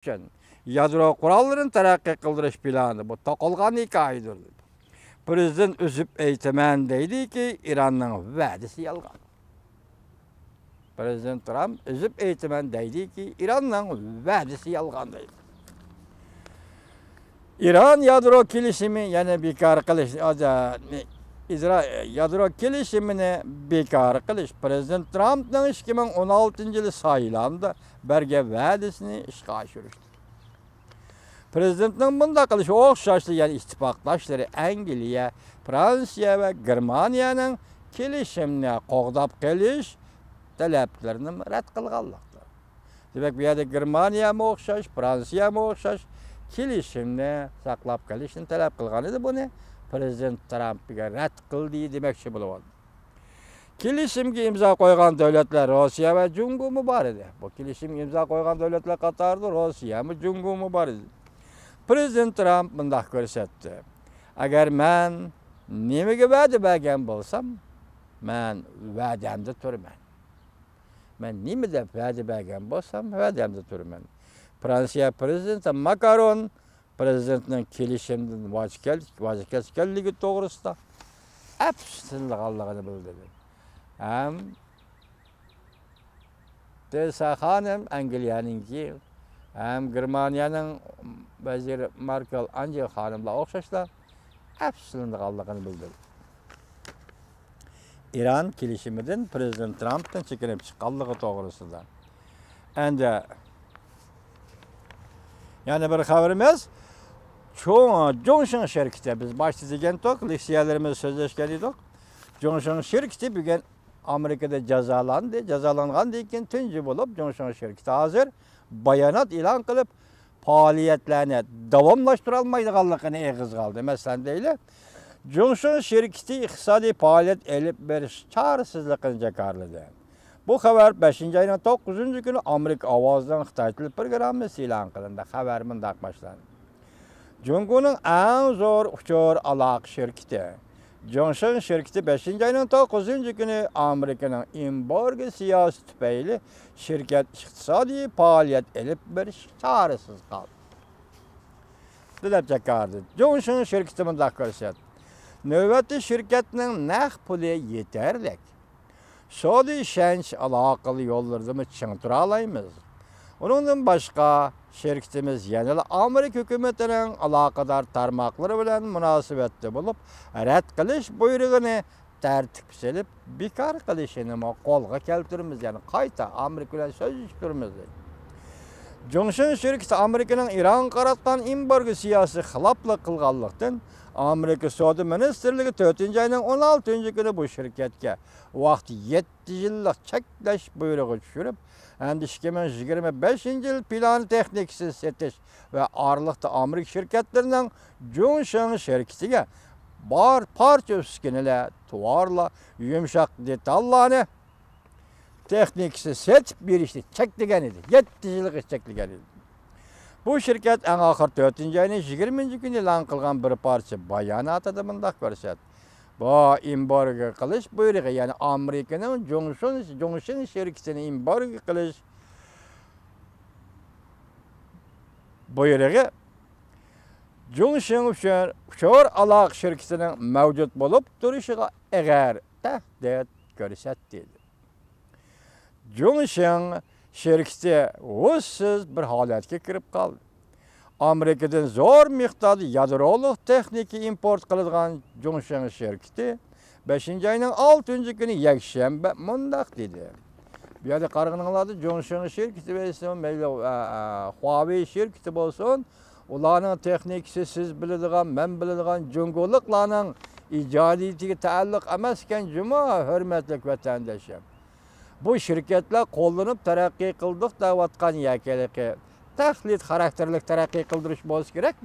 için yadro kurallarını terakki kıldırış planı bu tokulgan hikayedir. Prezident üzüp eğitimen deydi ki İran'ın vədisi yalgan. Prezident Trump üzüp eğitimen deydi ki İran'ın vədisi yalgan deydi. İran yadro kilişimi yani bekar kılış, yadro kilişimini bekar kılış Prezident Trump'ın 2016 yılı sayılandı berge vədisini işgal aşırıştı. Prezidentinin bunda kılışı okşaşlı yani istifaktaşları Angliya, Fransiya ve Germaniyanın kilişimine qoğdap geliş taleplerini rədd kılğanlıqdır. Demek bir yerde Germaniya mı okşaş, Fransiya mı okşaş kilişimine saklap gelişini talep kılğan idi. Bunu Prezident Trump rədd kıldı demekçi bulundu. Kilişimge imza koygan devletler Rusya ve Cumhuriyeti mu var idi? Bu kilişim imza koygan devletler Katar'da Rusya mı Cumhuriyeti mu var idi? Prezident Trump bunday ko'rsatdi. Agar men nimaga va'da bergan bo'lsam, men va'damda turman. Men nimada va'da bergan bo'lsam, va'damda turman. Fransiya prezidenti Macron prezidentning kelishimdan voz kechganligi to'g'risida afsuslanganligini bildirdi. Ham Teresa Hanım Angliyaninki hem Germaniyanın Vaziri Merkel Angela Hanım'la okşaşlar afsuslanganligini bildirdi. İran kelishimidan Prezident Trump'dan chekinib chiqqanligi to'g'risida. Endi yana bir xabarimiz Johnson şirketi biz başta degan tok leksiyalarimiz so'zlashgan edik. Johnson şirketi bugun Amerikada jazolandi. Jazolangandan keyin tunji bo'lib Johnson şirketi hozir bayonot e'lon qilib faoliyatlarni davomlashtira olmaydiganligini eg'iz qildi. Masalan deyli, Johnson şirketi iqtisodiy faoliyat elib berish chorasizligini jakarladi. Bu xabar 5-oyning 9-kuni Amerika ovozidan Xitoy til programmasi e'lon qilindi. Xabar bunday boshlandi. Jungoning eng zo'r uchur aloqa şirketi Johnson şirketi 5-oyning 9-kuni Amerikaning embargo siyosati tufayli şirket iqtisodiy faoliyat elib berish chorasiz qoldi. Dilab jakardi. Johnson şirketi bunday ko'rsatdi. Navbatda şirketning naqd puli yetarli. Sodi ishonch aloqali yo'llarni chingtira olamiz. Undan boshqa şirketimiz yana Amerika hukumatining aloqador tarmoqlari bilan munosabatda bo'lib, rad qilish buyrug'ini tartib solib, bekor qilishini qo'lga keltiramiz. Ya'ni qayta Amerika bilan so'zlashtiramiz. Johnson şirketi Amerikaning İran qaratgan embargo siyosati xiloflik qilganlikdan Amerika Savdo Ministerligi 4-oyning 16-kuni bu şirketga vaqt 7 yillik cheklash buyrug'i tushirib, endi 2025-yil plan texnikasiz setish va oraliqda Amerika şirketlerining Johnson şirketiga bor parcha uskunalar, tovarlar, yumshoq detallarni texnikasiz setib berishni cheklagan edi. 7 yillik cheklagan edi. Bu şirket en ahir 4-oyning 20-kuni e'lon qilgan bir parcha bayonotida bunday ko'rsatdi. Bu embargo qilish buyrug'i, ya'ni Amerikaning Johnson şirketini embargo qilish buyrug'i Johnson uchur aloqa şirketining mavjud bo'lib turishiga agar tahdid ko'rsatdi. Johnson şirketi o'zsiz bir holatga kirib qoldi. Amerikadan zo'r miqdorda yadrolik texnika import qilingan Johnson şirketi 5-oyning 6-kuni yakshanba mundaq dedi. Bu yerda qarag'aninglarda Johnson şirketi bo'lsin, Huawei şirketi bo'lsin, ularning texnikasi siz biladigan, men biladigan jungoliklarning ijodiyatiga taalluq emas ekan, juma hurmatli vatandoshlar. Bu şirketler qo'llanib taraqqiy qildik deyotgan yakalik tahlil xarakterlik taraqqiy qildirish bo'lishi kerak.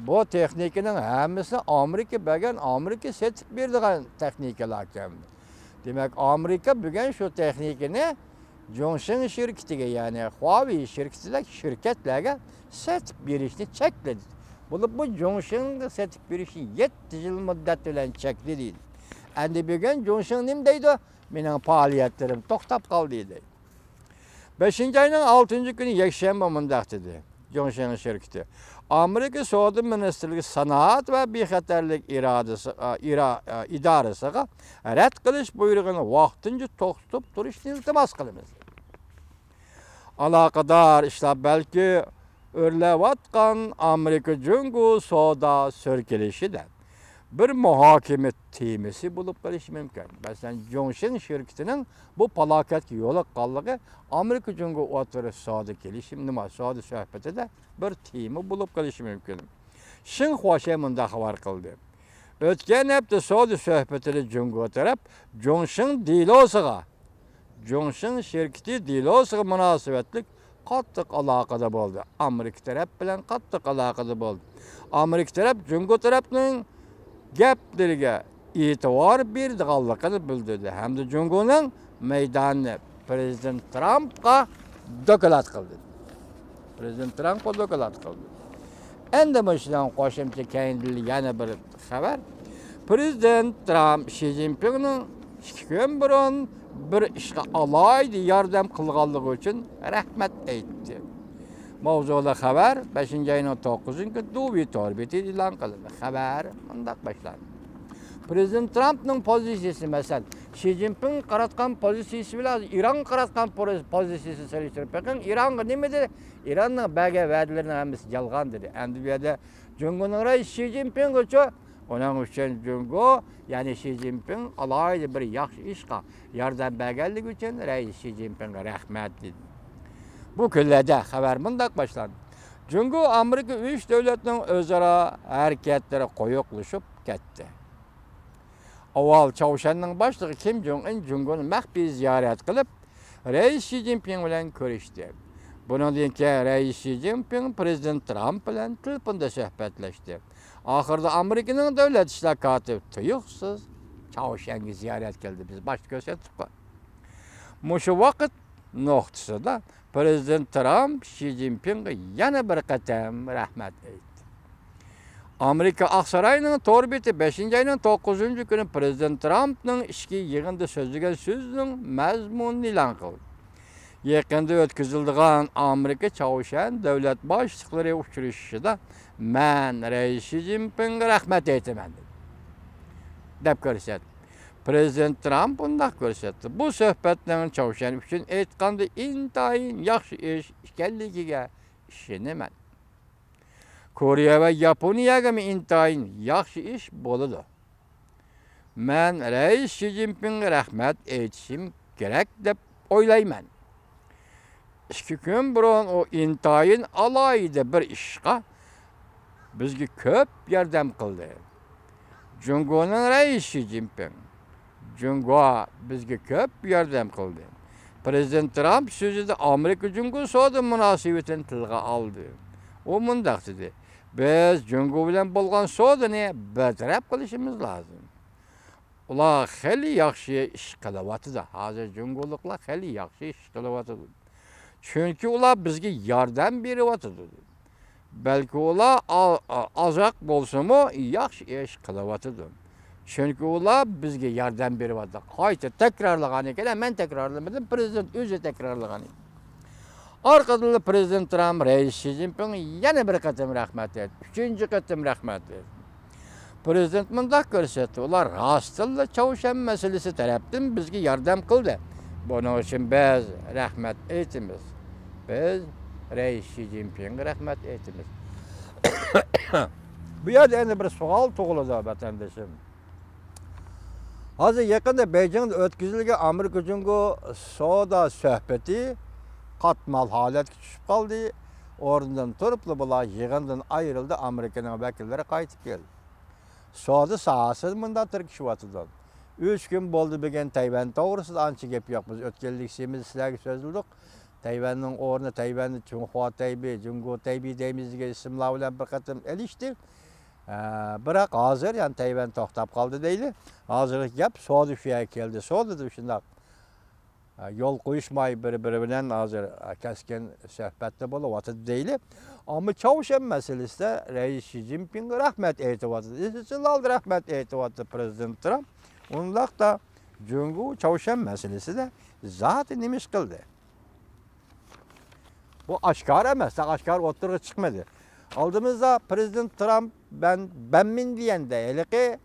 Bu texnikaning hammasini Amerika bergan, Amerika setib beradigan texnikalar ekan. Demak, Amerika bugun shu texnikani Johnson şirketiga, ya'ni Huawei şirketlarga setib berishni chekladi. Bu Johnsonga setib berishni 7 yil muddat bilan chekladi. Endi bugun Johnson nima deydi? Mening faoliyatlarim to'xtab qoldi deydi. 5. ayının 6. günü yekşembe mındaq dedi. Johnson şirketi. Amerika Savdo Ministerligi Sanoat va Bexatarlik idorasiga rad qilish buyrug'ini vaqtincha to'xtatib turishni iltimos qilamiz. Aloqador ishlar balki o'rlayotgan Amerika Jungo savdo so'rkilishida bir muhokama temasi bo'lib qolishi mumkin. Masalan, Johnson shirkatining bu falokatga yo'liqqanligi Amerika Jungo o'rtasida savdo kelishim nima savdo suhbatida bir tema bo'lib qolishi mumkin. Xinhua munda xabar qildi. O'tgan hafta savdo suhbatida Jungo taraf Johnson shirkati dilosiga munosabatli qattiq aloqada bo'ldi. Amerika taraf bilan qattiq aloqada bo'ldi. Amerika taraf Jungo tarafning gaplariga e'tibor berdiganligini bildirdi hamda Jungoning maydonni Prezident Trumpga dokolat qildi. Endi bundan qo'shimcha keyingi yana bir xabar. Prezident Trump Xi Jinpingning 2 kun burun bir ishga alayda yordam qilganligi uchun rahmat aytdi. Mavzuda xabar 5-ayning 9-kunida Twitter e'lon qilindi. Xabar bunday boshlandi. Prezident Trumpning pozitsiyasi masalan Xi Jinping qaratgan pozitsiyasi bilan Iran qaratgan pozitsiyasi solishtirib bakın İran'a nima dedi? İranning bergan va'dalarining hammasi yolg'on dedi. Endi bu yerda Jungoning raisi Xi Jinping uchun onun uchun Jungo, ya'ni Xi Jinping alayda bir yaxshi ishga yordam berganligi uchun rais Xi Jinpingga rahmat dedi. Bu kunlarda xabar bunday boshlandi. Jungo Amerika 3 davlatning o'zaro harakatlari qo'yiqlashib ketdi. Avval Çavuşanның başlığı Kim Jong-un Jungo'nu maxfiy ziyorat qilib, rais Xi Jinping bilan ko'rishdi. Bundan keyin rais Xi Jinping Prezident Trump bilan telefonda suhbatlashdi. Oxirida Amerikaning davlat ishlar kotibi tuyuqsiz Çavuşanga ziyorat qildi. Biz bosh ko'rsatdik. Mushu vaqt nuqtasida Prezident Trump Xi Jinpingga yana bir qatam rahmat aytdi. Amerika Aqsarayning to'rbeti 5-ayning 9-kuni Prezident Trumpning ishki yig'inda so'zlagan so'zining mazmunini e'lon qildi. Yaqinda o'tkazilgan Amerika Çavuşan davlat boshliqlari uchrashishida men rais Xi Jinpingga rahmat aytaman deb ko'rsatdi. Prezident Trump bunday ko'rsatdi. Bu suhbatning Çavuşan uchun aytganda intayin yaxshi ish ekanligiga ishonaman. Koreya ve Yaponiyaga intayin yaxshi ish bo'ladi. Men rais Xi Jinpingga rahmat aytishim kerak deb o'ylayman. 2 kun burun o intayin alayda bir ishga bizga ko'p yordam qildi. Jungoning rais Xi Jinping Jungo bizga ko'p yordam qildi. Prezident Trump so'zida Amerika Jungo savdo munosabatini tilga oldi. O mundaq dedi. Biz Jungo bilan bo'lgan savdoni bartaraf qilishimiz lozim. Ular xeyli yaxshi ish qilyapti. Hozir Jungoliklar xeyli yaxshi ish qilyapti. Chunki ular bizga yordam beryapti. Balki ular ozroq bo'lsa-mu yaxshi ish qilyapti. Chunki ular bizga yordam beryapti. Qayta takrorlagan ekan, men takrorlamadim, prezident o'zi takrorlagan ekan. Arkadaşlar Prezident Trump, rais Xi Jinping yana bir qatam rahmat aytdi. 3-chi qatam rahmat aytdi. Prezident bunday ko'rsatdi. Ular rostilla Çavuşan masalasi tarafdan bizga yordam qildi. Buning uchun biz rahmat aytamiz. Biz rais Xi Jinpingga rahmat aytamiz. Bu yerda endi bir savol tug'iladi vatandoshim. Hozir yaqinda Beijingda o'tkazilgan Amerika Jungo savdo suhbati qatmal holatga tushib qoldi. O'rnidan turib bular yig'indan ayrildi. Amerikaning vakillari qaytib keldi. Savdo sohasi bunda tirkishyapti. 3 kun bo'ldi degan Tayvan to'g'risida ancha gap yo'q. Biz o'tganliksimiz sizlarga so'zladik. Tayvanning o'rni Tayvanni Chunhua Taybey, Jungo Taybey deymiz degan ismlar bilan bir qatam elishdi. Biroq hozir ham Tayvan to'xtab qoldi deydi. Hozirgi gap savdo shuyaga keldi. Savdoda shunday yo'l qo'yishmay bir-biri bilan hozir kaskin suhbatda bo'lyapti deydi. Ammo Çavuşan masalasida rais Xi Jinpingga rahmat aytyapti. Izchil rahmat aytyapti Prezident Trump. Undaqda Jungo Çavuşan masalasida zot nima ish qildi? Bu aşkar emas, aşkar oturuğa çıkmadı. Aldığımızda Prezident Trump benmin diyen de eliki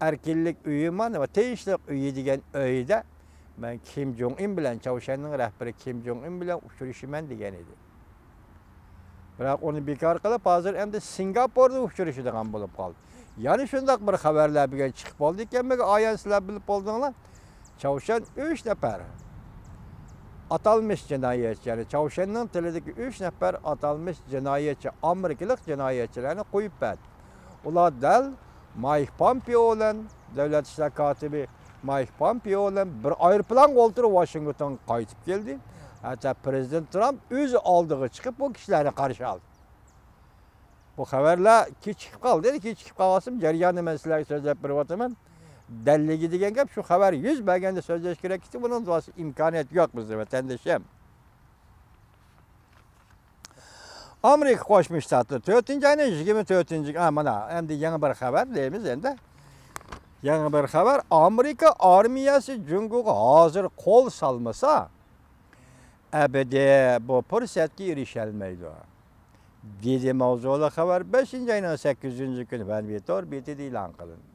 erkinlik uyuman ve teyişlik uyu degen öyde ben Kim Jong-un bilen Çavuşan'ın rehberi Kim Jong-un bilen uçuruşumen degen idi. Biroq onu bekar qilib hozir endi Singapurda uçuruşudigan bo'lib qoldi. Yani shundaq bir xabarlar bugun chiqib qoldi ekan, ayan sizlar bilib qoldinglar. Çavuşan 3 nefer atalmış cinayetçi, yani Çavuşan'ın tilidagi 3 nefer atalmış cinayetçi, Amerikalık cinayetçilerini koyup berdi. Ular dal Mike Pompeo bilan Davlat ishlar kotibi Mike Pompeo bilan bir aeroplan o'ltirib Washington qaytib keldi. Hatta Prezident Trump o'zi oldiga chiqib bu kishilarni qarshi oldi. Bu xabarlar kechikib qoldi. Kechikib qolsam jarayonni men sizlarga so'zlab berayotaman. Dalligi degan gap shu xabar yuz berganda so'zlash kerak edi. Buning imkoniyati yo'q bizda vatandoshim. Amerika Qo'shma Shtatlar 4-oyning 24-chi mana endi yangi bir xabar deymiz endi. Yangi bir xabar, Amerika armiyasi Jungo'ga hozir qo'l solmasa, abada bu fursatga erisholmaydi. Dedi mavzuli xabar 5-oyning 8-kuni Vanvitor betida e'lon qilindi.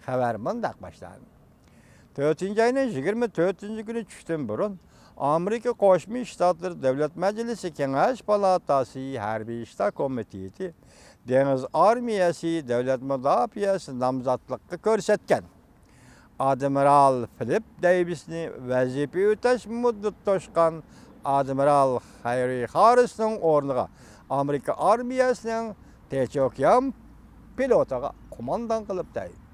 Xabar mundaq boshlandi. 4-oyning 24-kuni tushdan burun Amerika Qo'shma Shtatlar Davlat Majlisi Kengash palatasi Harbiy ishlar komiteti Dengiz armiyasi davlat mudofaasi nomzodlikka ko'rsatgan Admiral Philip Davisni vazifa o'tash muddati to'shgan Admiral Harry Harrisning o'rniga Amerika armiyasining Tinch okean pilotiga qo'mondon qilib tayinladi.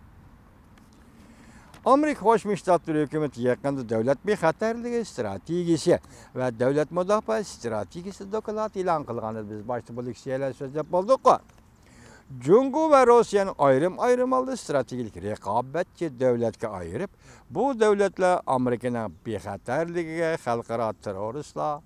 Amerika Qo'shma Shtatlar hukumati yaqinda davlat bexatarligi strategiyasi va davlat mudofaa strategiyasi doklad e'lon qilgan edi. Biz boshda bu leksiyalar so'zlab bo'ldik. Jungo va Rossiyaning ayrim holda strategik raqobatchi davlatga ayirib, bu davlatlar Amerikaning bexatarligiga, xalqaro terroristlar